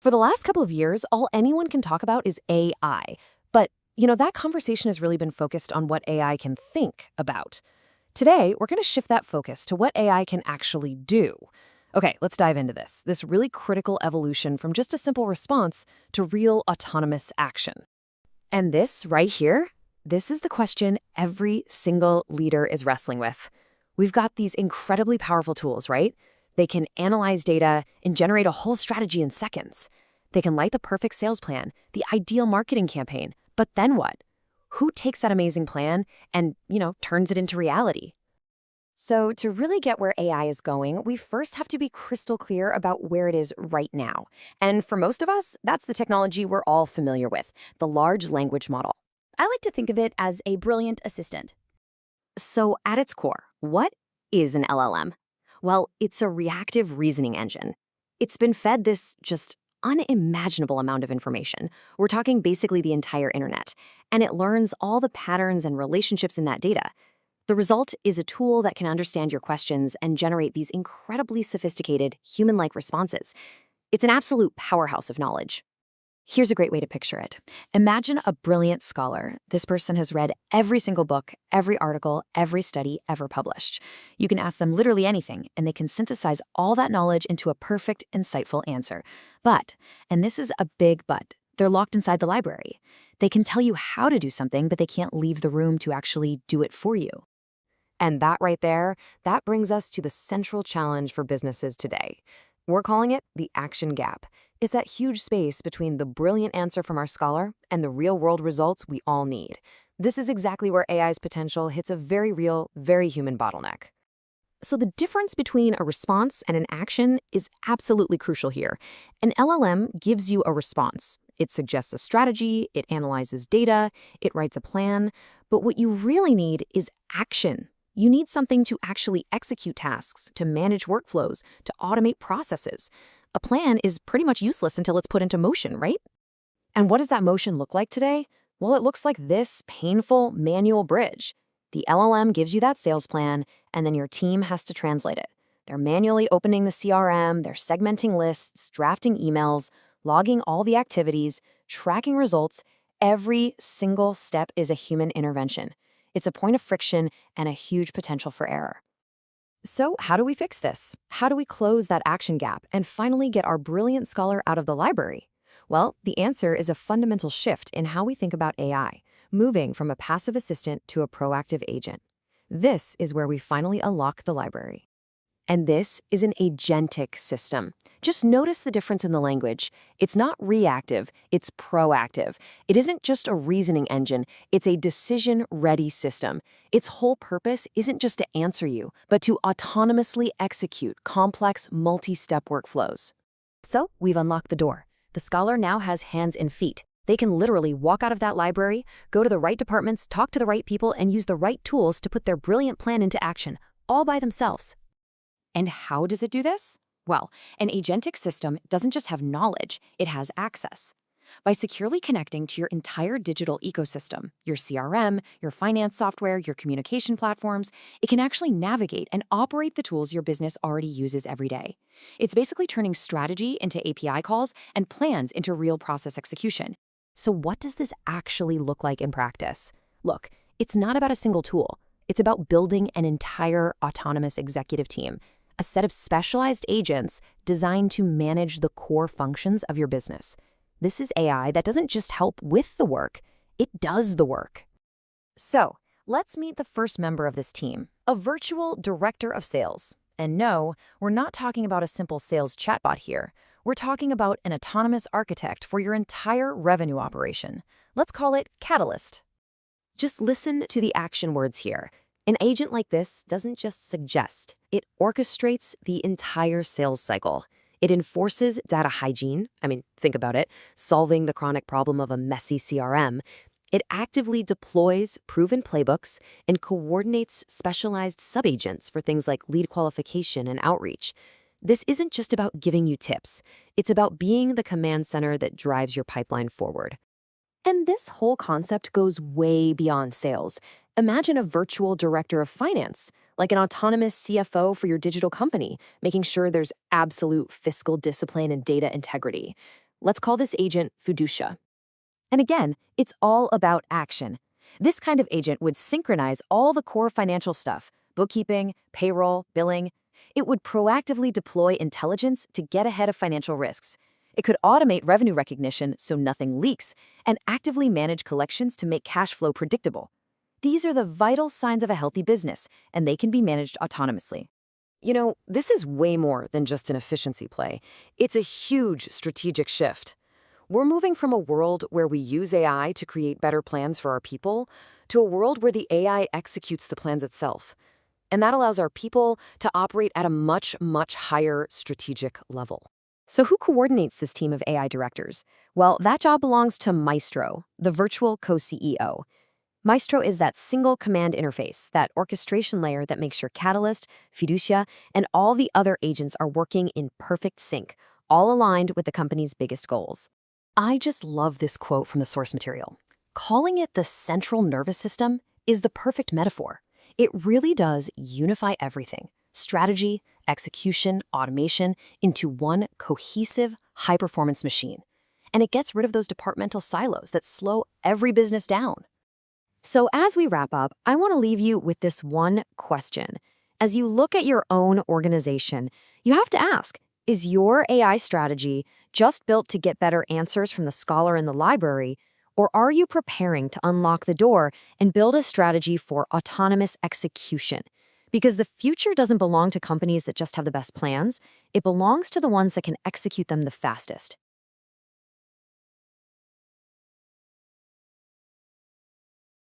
For the last couple of years, all anyone can talk about is AI. But, that conversation has really been focused on what AI can think about. Today, we're going to shift that focus to what AI can actually do. Okay, let's dive into this really critical evolution from just a simple response to real autonomous action. And this right here, this is the question every single leader is wrestling with. We've got these incredibly powerful tools, right? They can analyze data and generate a whole strategy in seconds. They can light the perfect sales plan, the ideal marketing campaign. But then what? Who takes that amazing plan and, turns it into reality? So to really get where AI is going, we first have to be crystal clear about where it is right now. And for most of us, that's the technology we're all familiar with, the large language model. I like to think of it as a brilliant assistant. So at its core, what is an LLM? Well, it's a reactive reasoning engine. It's been fed this just unimaginable amount of information. We're talking basically the entire internet, and it learns all the patterns and relationships in that data. The result is a tool that can understand your questions and generate these incredibly sophisticated, human-like responses. It's an absolute powerhouse of knowledge. Here's a great way to picture it. Imagine a brilliant scholar. This person has read every single book, every article, every study ever published. You can ask them literally anything, and they can synthesize all that knowledge into a perfect, insightful answer. But, and this is a big but, they're locked inside the library. They can tell you how to do something, but they can't leave the room to actually do it for you. And that right there, that brings us to the central challenge for businesses today. We're calling it the action gap. It's that huge space between the brilliant answer from our scholar and the real-world results we all need. This is exactly where AI's potential hits a very real, very human bottleneck. So the difference between a response and an action is absolutely crucial here. An LLM gives you a response. It suggests a strategy, it analyzes data, it writes a plan, but what you really need is action. You need something to actually execute tasks, to manage workflows, to automate processes. A plan is pretty much useless until it's put into motion, right? And what does that motion look like today? Well, it looks like this painful manual bridge. The LLM gives you that sales plan, and then your team has to translate it. They're manually opening the CRM, they're segmenting lists, drafting emails, logging all the activities, tracking results. Every single step is a human intervention. It's a point of friction and a huge potential for error. So how do we fix this? How do we close that action gap and finally get our brilliant scholar out of the library? Well, the answer is a fundamental shift in how we think about AI, moving from a passive assistant to a proactive agent. This is where we finally unlock the library. And this is an agentic system. Just notice the difference in the language. It's not reactive, it's proactive. It isn't just a reasoning engine, it's a decision-ready system. Its whole purpose isn't just to answer you, but to autonomously execute complex, multi-step workflows. So, we've unlocked the door. The scholar now has hands and feet. They can literally walk out of that library, go to the right departments, talk to the right people, and use the right tools to put their brilliant plan into action, all by themselves. And how does it do this? Well, an agentic system doesn't just have knowledge, it has access. By securely connecting to your entire digital ecosystem, your CRM, your finance software, your communication platforms, it can actually navigate and operate the tools your business already uses every day. It's basically turning strategy into API calls and plans into real process execution. So what does this actually look like in practice? Look, it's not about a single tool. It's about building an entire autonomous executive team, a set of specialized agents designed to manage the core functions of your business. This is AI that doesn't just help with the work, it does the work. So, let's meet the first member of this team, a virtual director of sales. And no, we're not talking about a simple sales chatbot here. We're talking about an autonomous architect for your entire revenue operation. Let's call it Catalyst. Just listen to the action words here. An agent like this doesn't just suggest, it orchestrates the entire sales cycle. It enforces data hygiene, think about it, solving the chronic problem of a messy CRM. It actively deploys proven playbooks and coordinates specialized subagents for things like lead qualification and outreach. This isn't just about giving you tips. It's about being the command center that drives your pipeline forward. And this whole concept goes way beyond sales. Imagine a virtual director of finance, like an autonomous CFO for your digital company, making sure there's absolute fiscal discipline and data integrity. Let's call this agent Fiducia. And again, it's all about action. This kind of agent would synchronize all the core financial stuff, bookkeeping, payroll, billing. It would proactively deploy intelligence to get ahead of financial risks. It could automate revenue recognition so nothing leaks, and actively manage collections to make cash flow predictable. These are the vital signs of a healthy business, and they can be managed autonomously. This is way more than just an efficiency play. It's a huge strategic shift. We're moving from a world where we use AI to create better plans for our people to a world where the AI executes the plans itself. And that allows our people to operate at a much, much higher strategic level. So who coordinates this team of AI directors? Well, that job belongs to Maestro, the virtual co-CEO. Maestro is that single command interface, that orchestration layer that makes sure Catalyst, Fiducia, and all the other agents are working in perfect sync, all aligned with the company's biggest goals. I just love this quote from the source material. Calling it the central nervous system is the perfect metaphor. It really does unify everything, strategy, execution, automation, into one cohesive, high-performance machine. And it gets rid of those departmental silos that slow every business down. So as we wrap up, I want to leave you with this one question. As you look at your own organization, you have to ask, is your AI strategy just built to get better answers from the scholar in the library, or are you preparing to unlock the door and build a strategy for autonomous execution? Because the future doesn't belong to companies that just have the best plans. It belongs to the ones that can execute them the fastest.